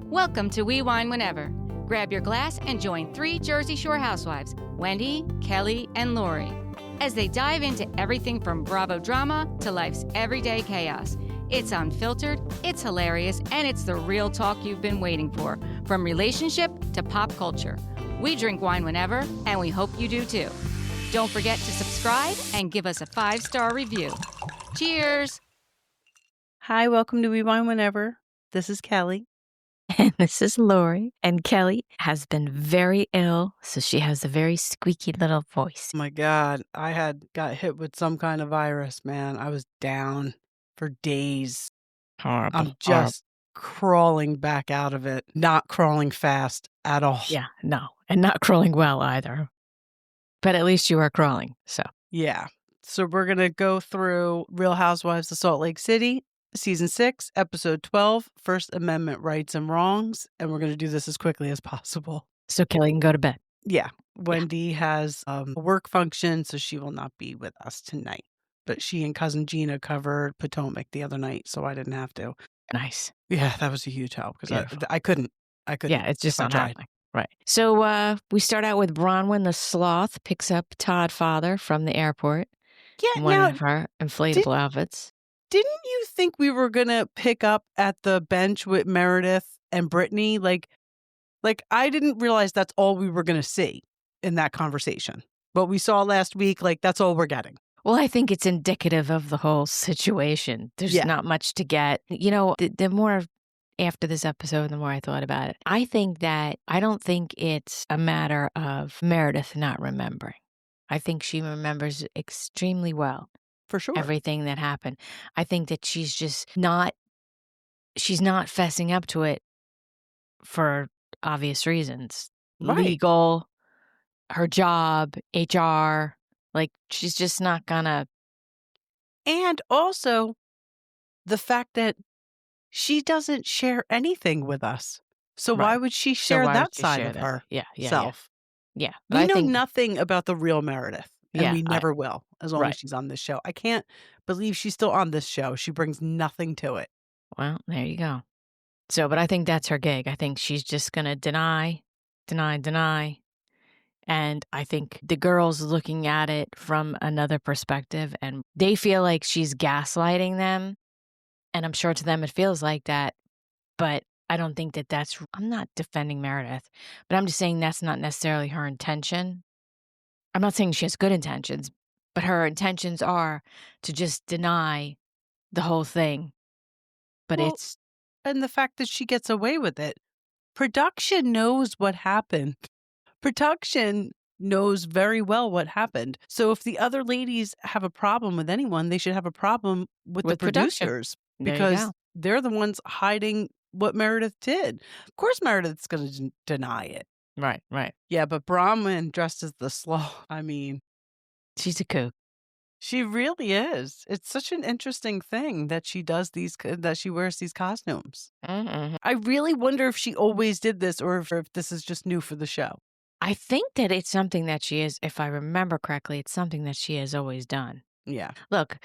Welcome to We Wine Whenever. Grab your glass and join three Jersey Shore housewives, Wendy, Kelly, and Lori, as they dive into everything from Bravo drama to life's everyday chaos. It's unfiltered, it's hilarious, and it's the real talk you've been waiting for, from relationship to pop culture. We drink wine whenever, and we hope you do too. Don't forget to subscribe and give us a 5-star review. Cheers! Hi, welcome to We Wine Whenever. This is Kelly. And this is Lori. And Kelly has been very ill, so she has a very squeaky little voice. Oh my God, I got hit with some kind of virus, man. I was down for days. Horrible. I'm just crawling back out of it, not crawling fast at all. Yeah, no. And not crawling well either. But at least you are crawling, so. Yeah. So we're going to go through Real Housewives of Salt Lake City, Season 6, Episode 12, First Amendment Rights and Wrongs. And we're going to do this as quickly as possible. So Kelly can go to bed. Yeah. Wendy has a work function, so she will not be with us tonight. But she and Cousin Gina covered Potomac the other night, so I didn't have to. Nice. Yeah, that was a huge help because I couldn't. Yeah, it's just if I not tried. happening. Right. So we start out with Bronwyn the sloth picks up Todd father from the airport. Yeah, One now, of her inflatable outfits. Didn't you think we were going to pick up at the bench with Meredith and Brittani? Like I didn't realize that's all we were going to see in that conversation. What we saw last week, that's all we're getting. Well, I think it's indicative of the whole situation. There's not much to get. You know, the more after this episode, the more I thought about it, I don't think it's a matter of Meredith not remembering. I think she remembers extremely well. For sure. Everything that happened. I think that she's not fessing up to it for obvious reasons. Right. Legal, her job, HR, she's just not gonna. And also the fact that she doesn't share anything with us. So why would she share that side of her self? Yeah. We know nothing about the real Meredith. And we never will, as long as right. she's on this show. I can't believe she's still on this show. She brings nothing to it. Well, there you go. So, but I think that's her gig. I think she's just going to deny. And I think the girls looking at it from another perspective, and they feel like she's gaslighting them. And I'm sure to them it feels like that. But I don't think I'm not defending Meredith, but I'm just saying that's not necessarily her intention. I'm not saying she has good intentions, but her intentions are to just deny the whole thing. But and the fact that she gets away with it. Production knows what happened. Production knows very well what happened. So if the other ladies have a problem with anyone, they should have a problem with the producers because they're the ones hiding what Meredith did. Of course, Meredith's going to deny it. Right. Yeah, but Bronwyn dressed as the sloth, I mean. She's a kook. She really is. It's such an interesting thing that she does that she wears these costumes. Mm-hmm. I really wonder if she always did this or if this is just new for the show. I think that it's something that she is, if I remember correctly, it's something that she has always done. Yeah. Look,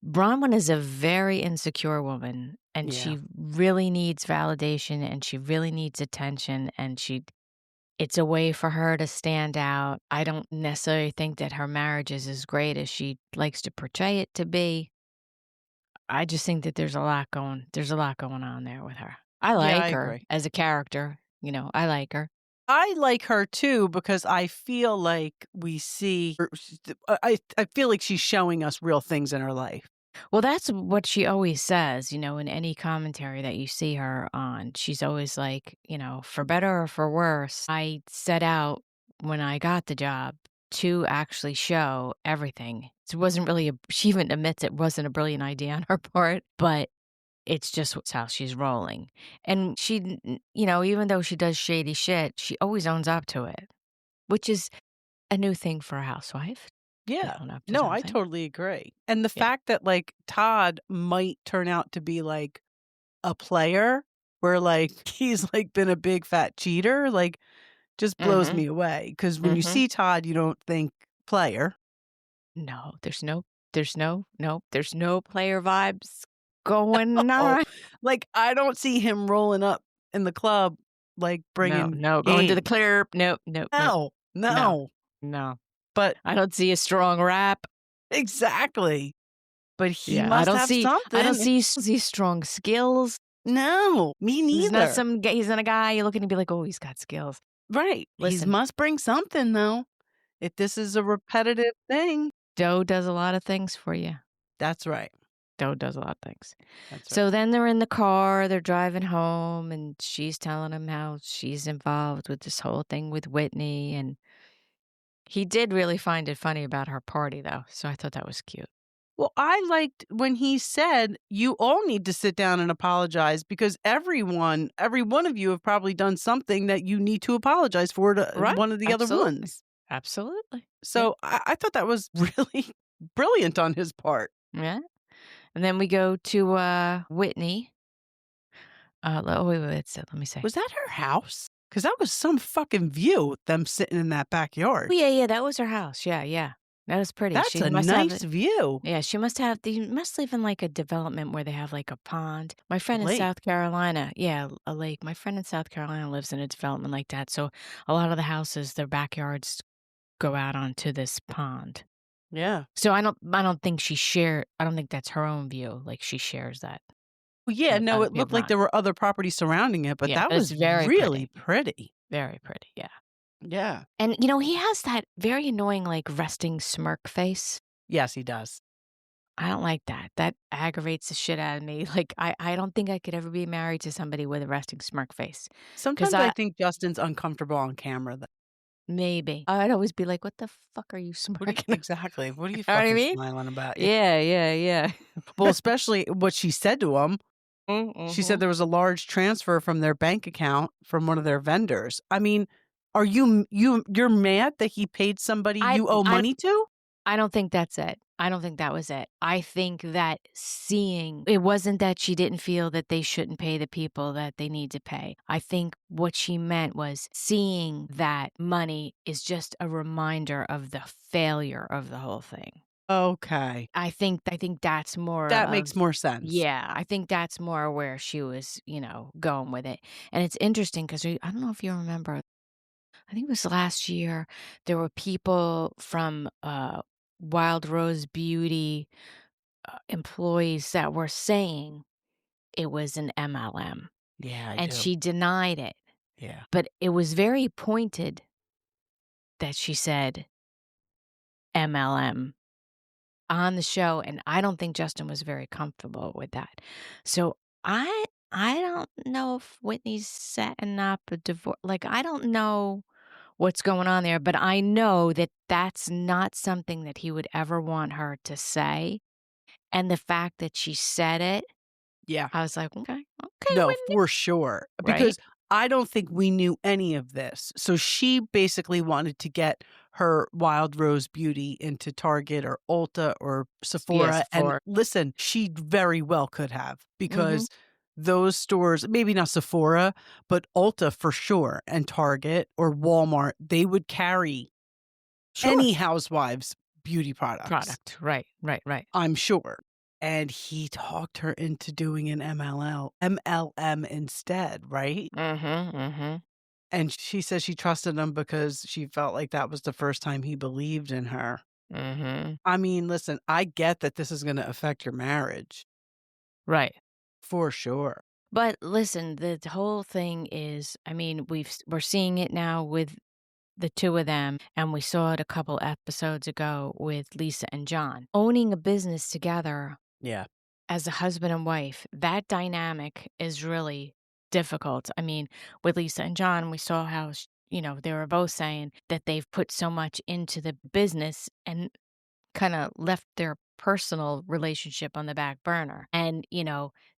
Bronwyn is a very insecure woman, and she really needs validation, and she really needs attention, and it's a way for her to stand out. I don't necessarily think that her marriage is as great as she likes to portray it to be. I just think that there's a lot going on there with her. I like her agree. as a character. I like her. I like her too because I feel like I feel like she's showing us real things in her life. Well, that's what she always says, in any commentary that you see her on. She's always like, for better or for worse, I set out when I got the job to actually show everything. It wasn't really she even admits it wasn't a brilliant idea on her part, but it's just how she's rolling. And she, even though she does shady shit, she always owns up to it, which is a new thing for a housewife. Yeah. No, I totally agree. And the fact that Todd might turn out to be a player where he's been a big fat cheater, just blows me away. Because when you see Todd, you don't think player. No, there's no player vibes going on. I don't see him rolling up in the club, like bringing No, going to the game. club. No. No. But I don't see a strong rap. exactly. But he Yeah, I must don't have see something. strong skills. No, me He's neither. he's not a guy you're looking to be like, "Oh, he's got skills." Right. He Listen. must bring something, though. If this is a repetitive thing. Dough does a lot of things for you. That's right. Dough does a lot of things. That's right. So then they're in the car, they're driving home, and she's telling him how she's involved with this whole thing with Whitney. And he did really find it funny about her party, though. So I thought that was cute. Well, I liked when he said, you all need to sit down and apologize because every one of you have probably done something that you need to apologize for to one of the other ones. Absolutely. So I thought that was really brilliant on his part. Yeah. And then we go to Whitney. Wait. So let me say. Was that her house? Because that was some fucking view, them sitting in that backyard. Oh, yeah. That was her house. Yeah. That was pretty. That's a nice view. Yeah, they must live in like a development where they have like a pond. My friend in South Carolina, a lake. My friend in South Carolina lives in a development like that. So a lot of the houses, their backyards go out onto this pond. Yeah. So I don't think I don't think that's her own view. Like she shares that. Well, yeah, no, it looked like there were other properties surrounding it, but that was really pretty. Very pretty, yeah. Yeah. And, he has that very annoying, like, resting smirk face. Yes, he does. I don't like that. That aggravates the shit out of me. Like, I don't think I could ever be married to somebody with a resting smirk face. Sometimes I think Justin's uncomfortable on camera. Maybe. I'd always be like, what the fuck are you smirking? Exactly. What are you fucking smiling about? Yeah. Well, especially what she said to him. Mm-hmm. She said there was a large transfer from their bank account from one of their vendors. I mean, are you're mad that he paid somebody you owe money to? I don't think that's it. I don't think that was it. I think that it wasn't that she didn't feel that they shouldn't pay the people that they need to pay. I think what she meant was seeing that money is just a reminder of the failure of the whole thing. Okay. I think that's more. That makes more sense. Yeah, I think that's more where she was, going with it. And it's interesting because I don't know if you remember, I think it was last year, there were people from Wild Rose Beauty employees that were saying it was an MLM. Yeah, and she denied it. Yeah. But it was very pointed that she said MLM on the show, and I don't think Justin was very comfortable with that. So I don't know if Whitney's setting up a divorce. Like, I don't know what's going on there, but I know that that's not something that he would ever want her to say. And the fact that she said it, yeah, I was like, okay, no, Whitney. for sure, because I don't think we knew any of this. So she basically wanted to get her Wild Rose Beauty into Target or Ulta or Sephora. And listen, she very well could have, because those stores, maybe not Sephora, but Ulta for sure, and Target or Walmart, they would carry any housewives beauty products. Right. I'm sure. And he talked her into doing an MLM instead, right? And she says she trusted him because she felt like that was the first time he believed in her. I mean, listen, I get that this is going to affect your marriage. Right. For sure. But listen, the whole thing is, I mean, we're seeing it now with the two of them, and we saw it a couple episodes ago with Lisa and John. Owning a business together. Yeah. As a husband and wife, that dynamic is really difficult. I mean, with Lisa and John, we saw how, they were both saying that they've put so much into the business and kind of left their personal relationship on the back burner. And,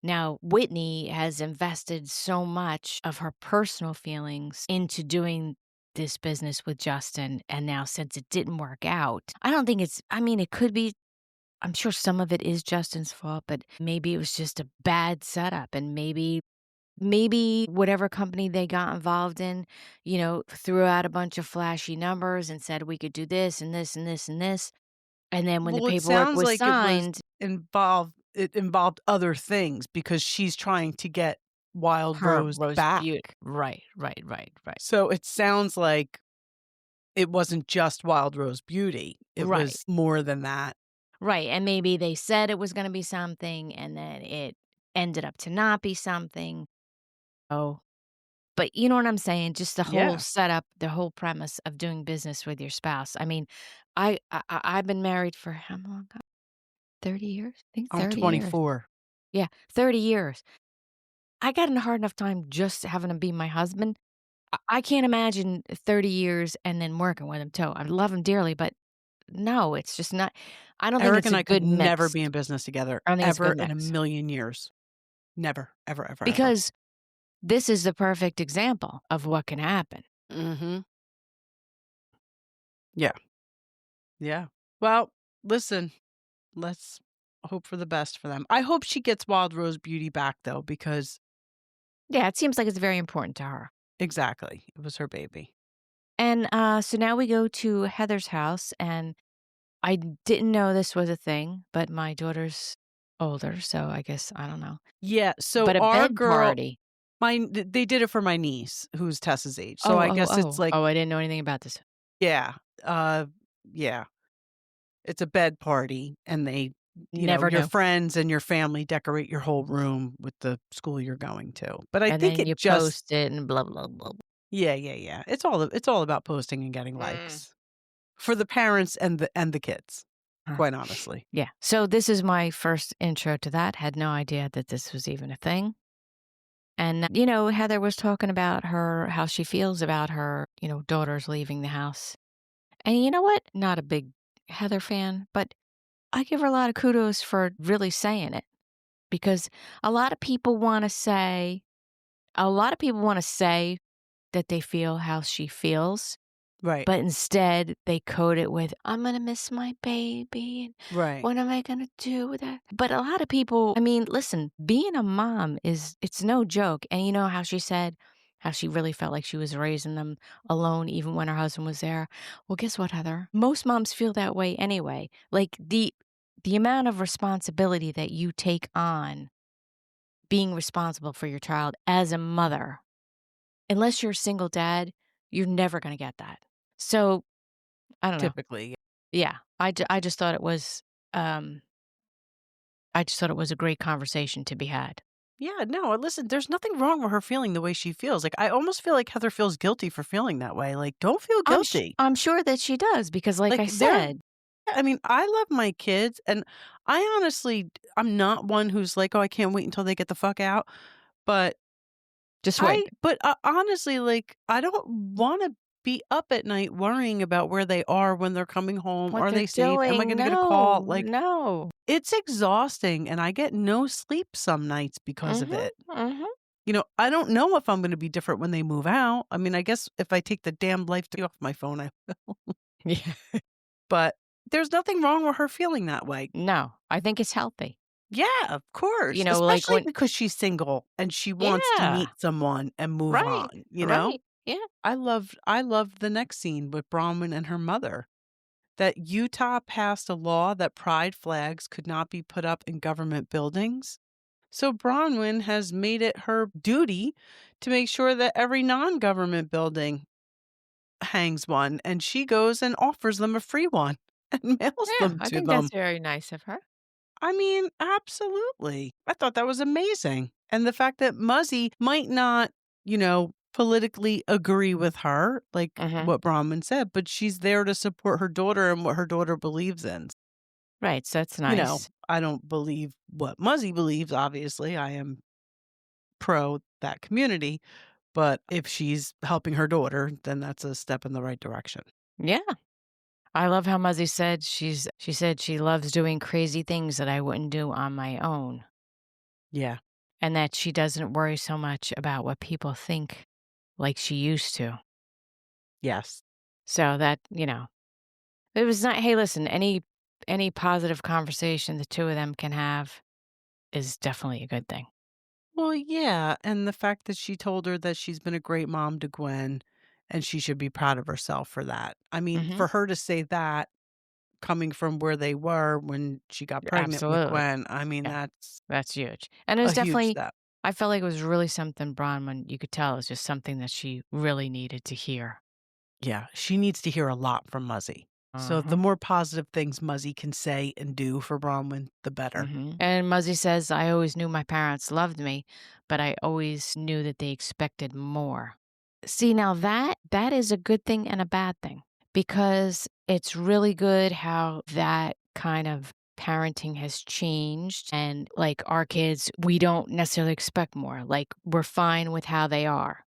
now Whitney has invested so much of her personal feelings into doing this business with Justin. And now, since it didn't work out, I don't think it could be. I'm sure some of it is Justin's fault, but maybe it was just a bad setup. And maybe whatever company they got involved in, threw out a bunch of flashy numbers and said we could do this and this and this and this. And then when the paperwork was signed, it involved other things, because she's trying to get Wild Her Rose Rose back. Beauty. Right. So it sounds like it wasn't just Wild Rose Beauty. It Right. was more than that. Right, and maybe they said it was gonna be something, and then it ended up to not be something. Oh, but you know what I'm saying? Just the whole Yeah. setup, the whole premise of doing business with your spouse. I mean, I've been married for how long? 30 years? I think I'm 30 years. 24. Yeah, 30 years. I got in a hard enough time just having him be my husband. I can't imagine 30 years and then working with him too. I love him dearly, but no, it's just not. I don't think Eric it's and a I could good never mix. be in business together, I don't think it's a ever good in a mix. million years. Never, ever, ever, ever. Because this is the perfect example of what can happen. Mhm. Yeah. Yeah. Well, listen, let's hope for the best for them. I hope she gets Wild Rose Beauty back, though, because Yeah, it seems like it's very important to her. exactly, it was her baby. And so now we go to Heather's house, and I didn't know this was a thing, but my daughter's older, so I guess I don't know. Yeah, so But a our bed girl, party. they did it for my niece, who's Tessa's age. So I guess it's like, Oh, I didn't know anything about this. yeah, uh, yeah, it's a bed party, and Never your knew. friends and your family decorate your whole room with the school you're going to. But I And think then it you just, post it and blah, blah, blah. yeah. It's all about posting and getting Mm. likes for the parents and the kids, Huh. quite honestly. Yeah. So this is my first intro to that. Had no idea that this was even a thing. And, Heather was talking about how she feels about her, daughters leaving the house. And you know what? Not a big Heather fan, but I give her a lot of kudos for really saying it because a lot of people want to say, that they feel how she feels, Right. but instead they code it with, I'm going to miss my baby. And Right. what am I going to do with that? But a lot of people, I mean, listen, being a mom it's no joke. And you know how she said how she really felt like she was raising them alone, even when her husband was there. Well, guess what, Heather? Most moms feel that way anyway. Like the amount of responsibility that you take on being responsible for your child as a mother, unless you're a single dad, you're never going to get that. So I don't know. Typically. Yeah, I just thought it was a great conversation to be had. Yeah, no, listen, there's nothing wrong with her feeling the way she feels. Like, I almost feel like Heather feels guilty for feeling that way. Like, don't feel guilty. I'm sure that she does because, like I said, I mean, I love my kids, and I'm not one who's like, oh, I can't wait until they get the fuck out. But just wait. honestly, like, I don't want to be up at night worrying about where they are when they're coming home. What Are they're they safe? Am I doing? going to get a call? No, Like, no. it's exhausting, and I get no sleep some nights because of it. Mhm. I don't know if I'm going to be different when they move out. I mean, I guess if I take the damn life off my phone, I will. Yeah. But there's nothing wrong with her feeling that way. No, I think it's healthy. Yeah, of course. Like Especially when. because she's single and she wants to Yeah. meet someone and move Right. on, Right. Yeah. I love the next scene with Bronwyn and her mother. That Utah passed a law that pride flags could not be put up in government buildings. So Bronwyn has made it her duty to make sure that every non-government building hangs one, and she goes and offers them a free one and mails Yeah, them I to think them. that's very nice of her. I mean, absolutely. I thought that was amazing. And the fact that Muzzy might not, politically agree with her, like Mhm. what Bronwyn said, but she's there to support her daughter and what her daughter believes in. Right, so that's nice. I don't believe what Muzzy believes, obviously. I am pro that community. But if she's helping her daughter, then that's a step in the right direction. Yeah. I love how Muzzy said she said she loves doing crazy things that I wouldn't do on my own, Yeah. and that she doesn't worry so much about what people think like she used to. Yes. So that, it was not, hey, listen, any positive conversation the two of them can have is definitely a good thing. Well, yeah. And the fact that she told her that she's been a great mom to Gwen and she should be proud of herself for that. I mean, Mhm. for her to say that coming from where they were when she got pregnant with Absolutely. Gwen, I mean, Yeah. that's That's huge. And it a was huge definitely step. I felt like it was really something Bronwyn, you could tell, it was just something that she really needed to hear. Yeah, she needs to hear a lot from Muzzy. So the Uh-huh. more positive things Muzzy can say and do for Bronwyn, the better. And Muzzy says, I always knew my parents loved me, but I always knew that they expected more. See, now that is a good thing and a bad thing, because it's really good how that kind of parenting has changed. And like our kids, we don't necessarily expect more. Like we're fine with how they are.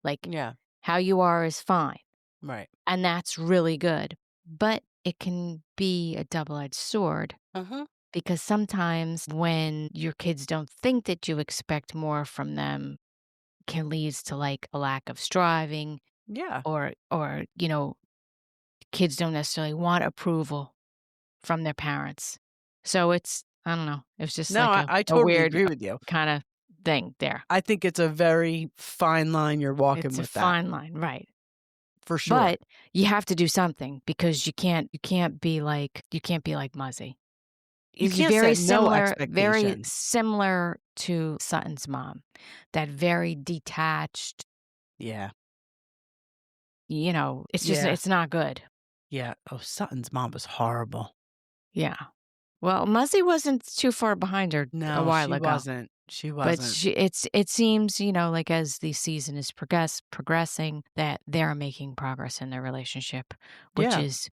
Like Yeah, how you are is fine. right. And that's really good. But it can be a double-edged sword, Uh-huh. because sometimes when your kids don't think that you expect more from them, can lead to like a lack of striving, Yeah. or kids don't necessarily want approval from their parents. So it's, I don't know, it's just No, like I a totally weird agree with you. kind of thing there. I think it's a very fine line you're walking It's a with that, fine line, right? for sure. But you have to do something, because you can't be like Muzzy. You Is can't very set no very expectations. similar to Sutton's mom. That very detached, Yeah, it's just, yeah, it's not good. yeah. Oh, Sutton's mom was horrible. Yeah. Well, Muzzy wasn't too far behind her a No, while she ago. wasn't. She But wasn't. it seems, like as the season is progressing, that they're making progress in their relationship, which Yeah. is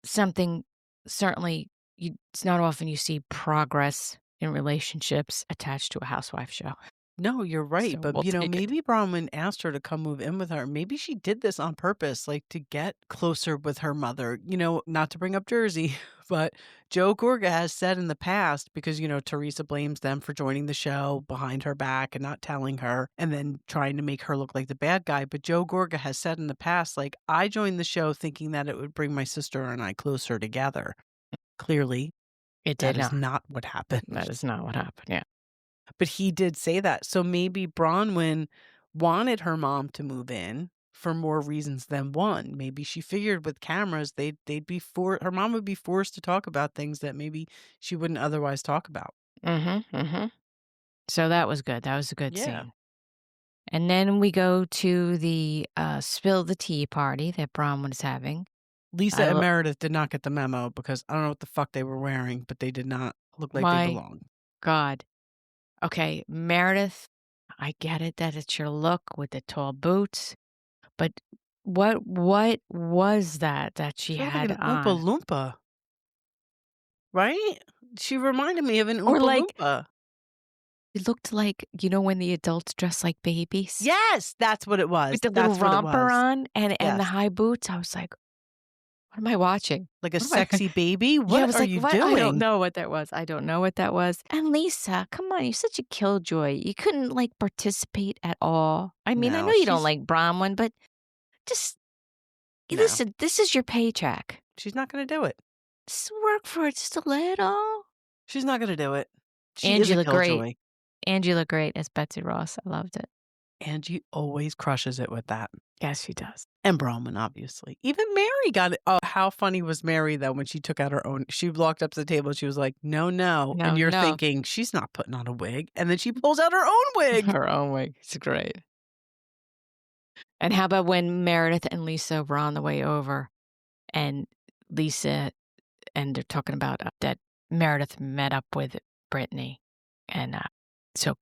something certainly it's not often you see progress in relationships attached to a housewife show. No, you're right. So But, we'll take it. maybe Bronwyn asked her to come move in with her. Maybe she did this on purpose, like to get closer with her mother. Not to bring up Jersey, but Joe Gorga has said in the past, because, Teresa blames them for joining the show behind her back and not telling her and then trying to make her look like the bad guy. But Joe Gorga has said in the past, like, I joined the show thinking that it would bring my sister and I closer together. Clearly, It that did is not. not what happened. That is not what happened. Yeah. But he did say that. So maybe Bronwyn wanted her mom to move in for more reasons than one. Maybe she figured with cameras they'd be her mom would be forced to talk about things that maybe she wouldn't otherwise talk about. So that was good. That was a good Yeah. scene. And then we go to the spill the tea party that Bronwyn was having. Lisa and Meredith did not get the memo because I don't know what the fuck they were wearing, but they did not look like they belonged. God. Okay, Meredith, I get it that it's your look with the tall boots, but what was that she She looked had like an on? Oompa Loompa. Right? She reminded me of an Or Oompa like, Loompa. it looked like, when the adults dress like babies? Yes, that's what it was. With the little That's what it romper was. on and the Yes. high boots. I was like, what am I watching? Like a What am I- sexy baby? Yeah, I What was are like, you what? doing? I don't know what that was. I don't know what that was. And Lisa, come on, you're such a killjoy. You couldn't like participate at all. I mean, I No, know you don't she's- like Bronwyn, but just No. listen, this is your paycheck. She's not going to do it. Just work for it just a little. She's not going to do it. She is Angie a looked killjoy. great. Angie looked great as Betsy Ross. I loved it. Angie always crushes it with that. Yes, she does. And Bronwyn, obviously. Even Mary got it. Oh, how funny was Mary, though, when she took out her own. She walked up to the table and she was like, no. No, And you're no. thinking, she's not putting on a wig. And then she pulls out her own wig. Her own wig. It's great. And how about when Meredith and Lisa were on the way over, and Lisa, and they're talking about that Meredith met up with Brittany. And so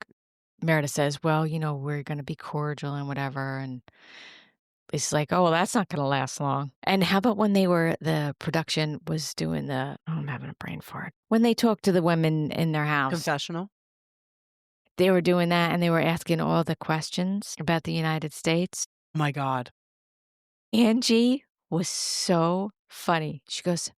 Meredith says, well, we're going to be cordial and whatever. And it's like, oh, well, that's not going to last long. And how about when the production was doing I'm having a brain fart. When they talked to the women in their house. Confessional. They were doing that and they were asking all the questions about the United States. Oh, my God. Angie was so funny. She goes,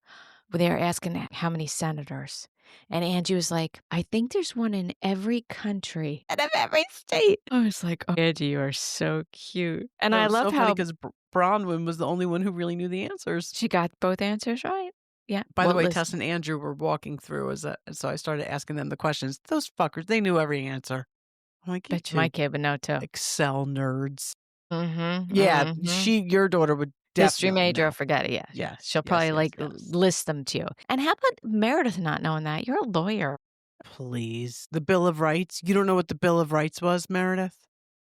well, they were asking how many senators. And Angie was like, I think there's one in every country and of every state. I was like, oh, Angie, you are so cute. And I love how because Bronwyn was the only one who really knew the answers. she got both answers right. Yeah. By the way, Tess and Andrew were walking through so I started asking them the questions. Those fuckers, they knew every answer. I'm like, bet you my kid would know too. Excel nerds. Mm-hmm. Yeah, mm-hmm. your daughter would History definitely major, know. forget it. Yeah. Yes, She'll yes, probably yes. list them to you. And how about Meredith not knowing that? You're a lawyer. Please. The Bill of Rights. You don't know what the Bill of Rights was, Meredith?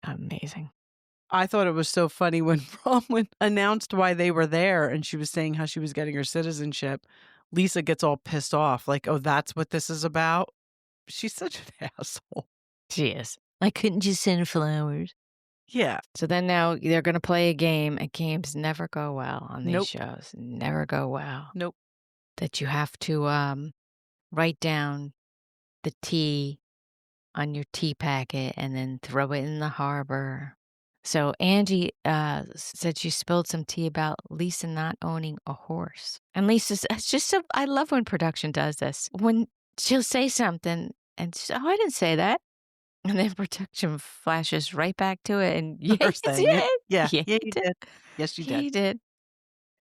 Amazing. I thought it was so funny when Bronwyn announced why they were there and she was saying how she was getting her citizenship. Lisa gets all pissed off, like, oh, that's what this is about? She's such an asshole. She is. Like, couldn't you send flowers? Yeah. So then now they're going to play a game, and games never go well on these Nope. shows. Never go well. Nope. That you have to write down the tea on your tea packet and then throw it in the harbor. So Angie said she spilled some tea about Lisa not owning a horse. And Lisa's, it's just so, I love when production does this. When she'll say something and she's, oh, I didn't say that. And then production flashes right back to it. And yeah, you did. Yeah, you did. Yes, you did. You did.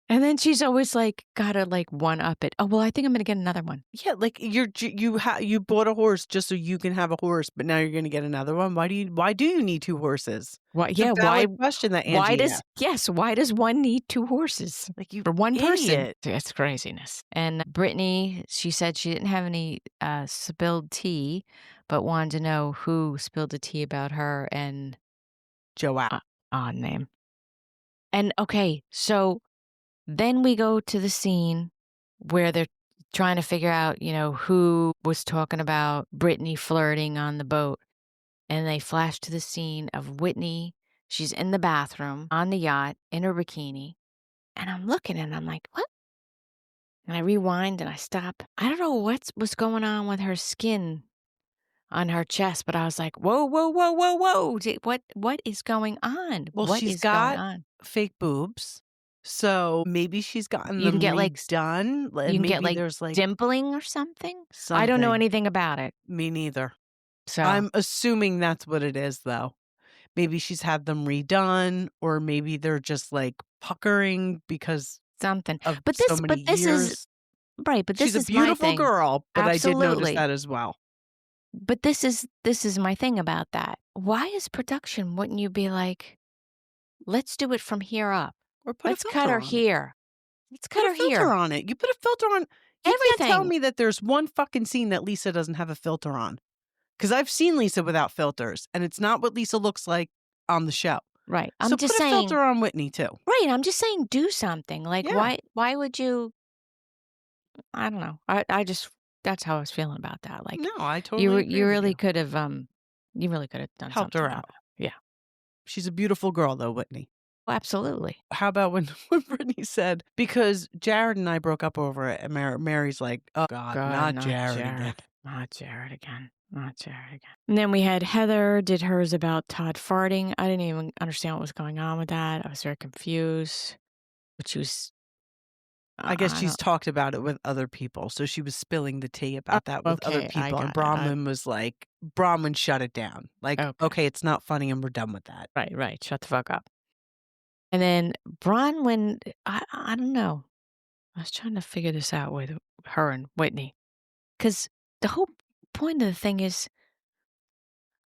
And then she's always like, gotta like one up it. Oh, well, I think I'm going to get another one. Yeah, like you bought a horse just so you can have a horse, but now you're going to get another one. Why do you need two horses? Why? It's Yeah, a valid question that Angie asked. Why does one need two horses? Like you For one person. idiot. It's craziness. And Brittany, she said she didn't have any spilled tea, but wanted to know who spilled the tea about her and Joelle. Odd name. And okay, so then we go to the scene where they're trying to figure out, who was talking about Brittany flirting on the boat. And they flash to the scene of Whitney. She's in the bathroom on the yacht in her bikini. And I'm looking and I'm like, what? And I rewind and I stop. I don't know what's going on with her skin on her chest, but I was like, whoa, whoa, whoa, whoa, whoa. What is going on? Well, she's got fake boobs. So maybe she's gotten them redone. You can get like there's like dimpling or something. I don't know anything about it. Me neither. So I'm assuming that's what it is, though. Maybe she's had them redone, or maybe they're just like puckering because something. Of but so many this years. is right. But this she's is a beautiful my thing. girl. But Absolutely. I did notice that as well. But this is my thing about that. Why is production? Wouldn't you be like, let's do it from here up? Or let's cut her here. Let's cut her here. Filter on it. You put a filter on. You can't tell me that there's one fucking scene that Lisa doesn't have a filter on. Because I've seen Lisa without filters, and it's not what Lisa looks like on the show. Right. I'm just saying. Put a filter on Whitney too. Right. I'm just saying, do something. Like, why would you? I don't know. I just that's how I was feeling about that. Like, no, I totally. Agree you really could have done helped her out. Yeah. She's a beautiful girl, though, Whitney. Oh, absolutely. How about when Brittany said, because Jared and I broke up over it, and Mary's like, oh, God, not Jared again. Not Jared again. Not Jared again. And then we had Heather did hers about Todd farting. I didn't even understand what was going on with that. I was very confused. But she was... I guess she's talked about it with other people. So she was spilling the tea about that with other people. And Bronwyn was like, Bronwyn shut it down. Like, okay, it's not funny and we're done with that. Right. Shut the fuck up. And then Bronwyn, I don't know. I was trying to figure this out with her and Whitney. Because the whole point of the thing is,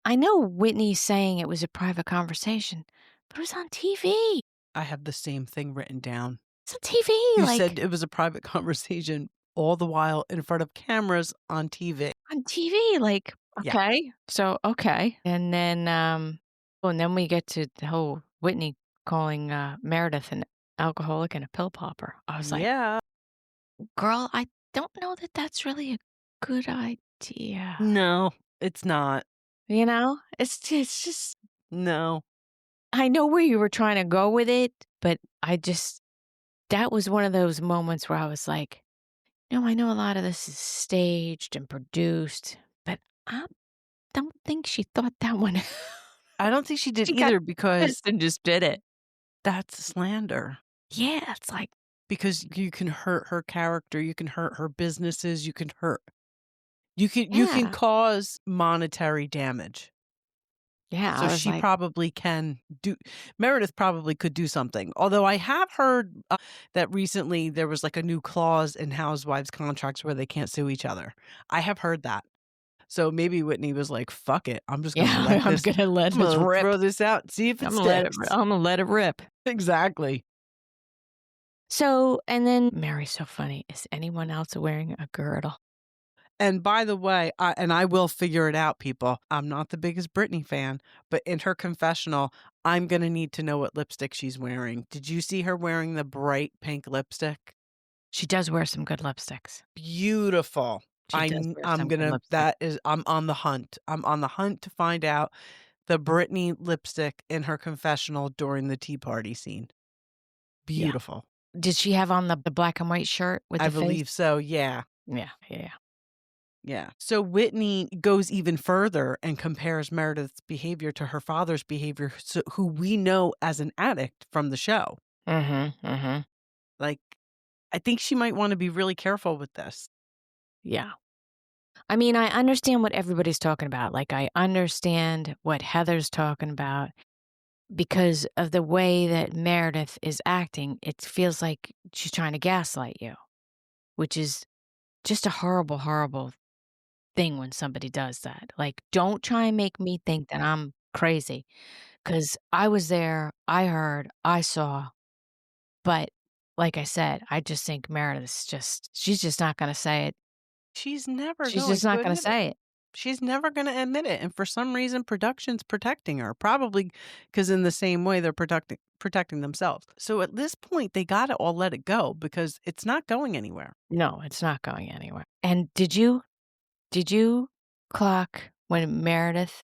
I know Whitney's saying it was a private conversation, but it was on TV. I have the same thing written down. It's on TV. You said it was a private conversation all the while in front of cameras on TV. On TV, like, okay. Yeah. So, okay. And then we get to the whole Whitney calling Meredith an alcoholic and a pill popper. I was like, yeah, girl, I don't know that that's really a good idea. No, it's not. It's just no. I know where you were trying to go with it, but that was one of those moments where I was like, I know a lot of this is staged and produced, but I don't think she thought that one. I don't think she did either because and just did it. That's slander. Yeah, it's like because you can hurt her character, you can hurt her businesses, you can cause monetary damage. Yeah. So she probably can do. Meredith probably could do something. Although I have heard that recently there was like a new clause in housewives contracts where they can't sue each other. I have heard that. So maybe Whitney was like, "Fuck it, I'm just gonna throw this out, see if it sticks. I'm gonna let it rip." Exactly. So, and then Mary's so funny. Is anyone else wearing a girdle? And by the way, I will figure it out, people. I'm not the biggest Brittany fan, but in her confessional, I'm going to need to know what lipstick she's wearing. Did you see her wearing the bright pink lipstick? She does wear some good lipsticks. Beautiful. She does wear I'm some good gonna, lipsticks. I'm on the hunt. I'm on the hunt to find out the Brittany lipstick in her confessional during the tea party scene. Yeah. Beautiful. Did she have on the black and white shirt with I the face? believe so. Yeah. Yeah. Yeah. So Whitney goes even further and compares Meredith's behavior to her father's behavior, who we know as an addict from the show. Like, I think she might want to be really careful with this. Yeah. I mean, I understand what everybody's talking about. Like, I understand what Heather's talking about because of the way that Meredith is acting. It feels like she's trying to gaslight you, which is just a horrible, horrible thing when somebody does that. Like, don't try and make me think that I'm crazy because I was there, I heard, I saw. But like I said, I just think she's just not going to say it. She's never She's going just to not going to admit it. say it. She's never going to admit it. And for some reason, production's protecting her, probably because in the same way they're protecting themselves. So at this point, they got to all let it go because it's not going anywhere. No, it's not going anywhere. And did you clock when Meredith,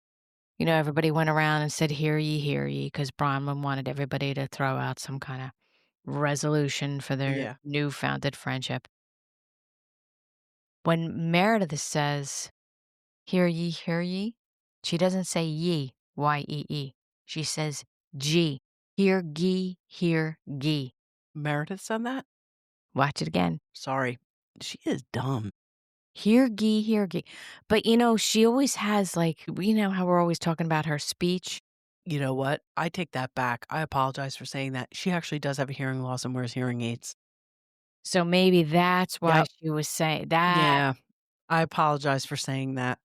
everybody went around and said, hear ye, because Bronwyn wanted everybody to throw out some kind of resolution for their new founded friendship. When Meredith says, hear ye, she doesn't say ye, Y-E-E. She says G, hear ye. Meredith said that? Watch it again. Sorry. She is dumb. Hear ye. But, she always has how we're always talking about her speech. You know what? I take that back. I apologize for saying that. She actually does have a hearing loss and wears hearing aids. So maybe that's why she was saying that. Yeah. I apologize for saying that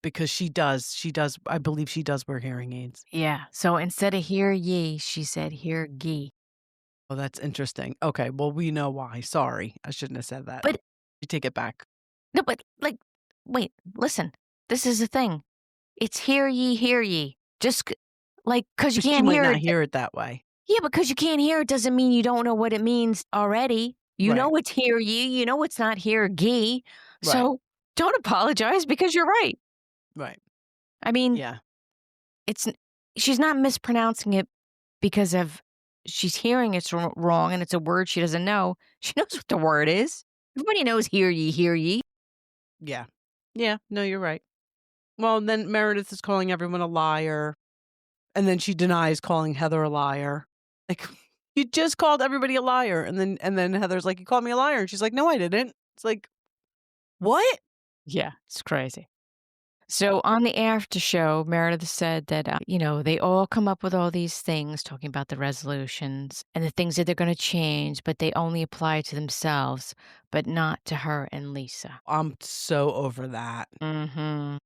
because she does. I believe she does wear hearing aids. Yeah. So instead of hear ye, she said hear ye. Oh, that's interesting. Okay. Well, we know why. Sorry. I shouldn't have said that. But you take it back. No, but wait, listen. This is the thing. It's hear ye. Just because you can't hear might it. not hear it that way. Yeah, because you can't hear it doesn't mean you don't know what it means already. You know it's hear ye. You know it's not hear ye. So don't apologize because you're right. Right. I mean, she's not mispronouncing it because she's hearing it's wrong and it's a word she doesn't know. She knows what the word is. Everybody knows hear ye. Yeah. Yeah. No, you're right. Well, then Meredith is calling everyone a liar. And then she denies calling Heather a liar. Like, you just called everybody a liar. And then Heather's like, you called me a liar. And she's like, no, I didn't. It's like, what? Yeah, it's crazy. So on the after show, Meredith said that, they all come up with all these things, talking about the resolutions and the things that they're going to change, but they only apply to themselves, but not to her and Lisa. I'm so over that. Mm-hmm.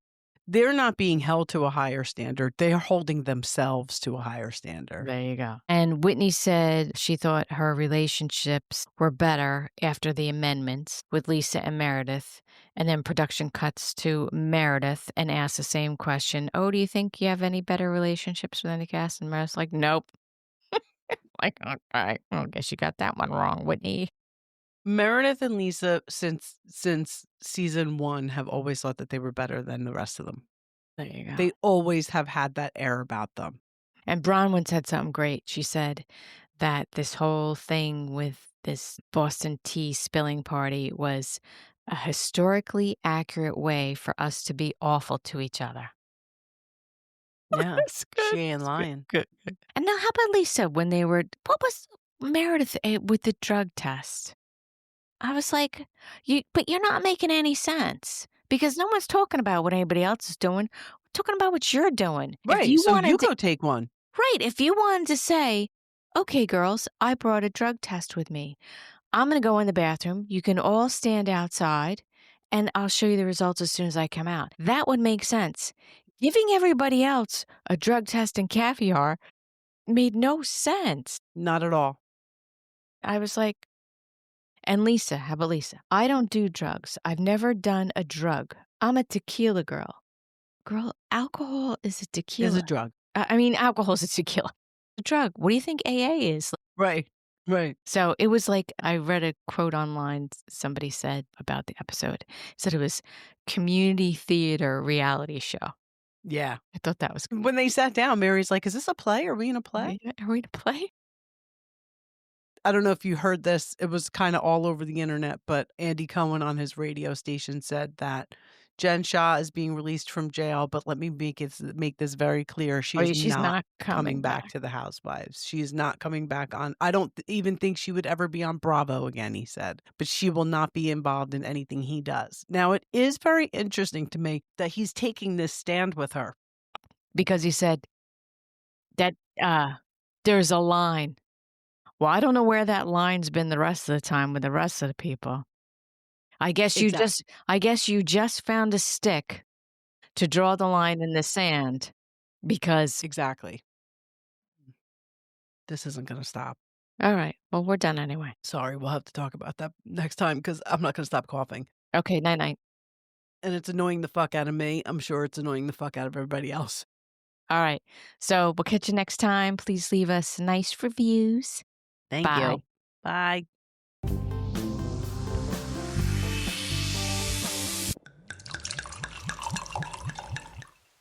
They're not being held to a higher standard. They're holding themselves to a higher standard. There you go. And Whitney said she thought her relationships were better after the amendments with Lisa and Meredith. And then production cuts to Meredith and asks the same question. Oh, do you think you have any better relationships with any cast? And Meredith's like, nope. Like, okay, I guess you got that one wrong, Whitney. Meredith and Lisa, since season 1, have always thought that they were better than the rest of them. There you go. They always have had that air about them. And Bronwyn said something great. She said that this whole thing with this Boston tea spilling party was a historically accurate way for us to be awful to each other. Yeah, she ain't lying. Good. And now how about Lisa when what was Meredith with the drug test? I was like, but you're not making any sense because no one's talking about what anybody else is doing. We're talking about what you're doing. Right. You go take one. Right. If you wanted to say, okay, girls, I brought a drug test with me. I'm going to go in the bathroom. You can all stand outside and I'll show you the results as soon as I come out. That would make sense. Giving everybody else a drug test and caviar made no sense. Not at all. I was like, And Lisa, how about Lisa? I don't do drugs. I've never done a drug. I'm a tequila girl. Girl, alcohol is a tequila. Is a drug. I mean, alcohol is a tequila. A drug. What do you think AA is? Right. Right. So it was like, I read a quote online, somebody said about the episode, said it was community theater reality show. Yeah. I thought that was When they sat down, Mary's like, is this a play? Are we in a play? Are we in a play? I don't know if you heard this. It was kind of all over the internet, but Andy Cohen on his radio station said that Jen Shah is being released from jail, but let me make this very clear. She's not coming back to the Housewives. She is not coming back on. I don't even think she would ever be on Bravo again, he said, but she will not be involved in anything he does. Now, it is very interesting to me that he's taking this stand with her. Because he said that there's a line. Well, I don't know where that line's been the rest of the time with the rest of the people. I guess you just found a stick to draw the line in the sand because Exactly. This isn't going to stop. All right. Well, we're done anyway. Sorry, we'll have to talk about that next time because I'm not going to stop coughing. Okay, night-night. And it's annoying the fuck out of me. I'm sure it's annoying the fuck out of everybody else. All right. So we'll catch you next time. Please leave us nice reviews. Thank you. Bye.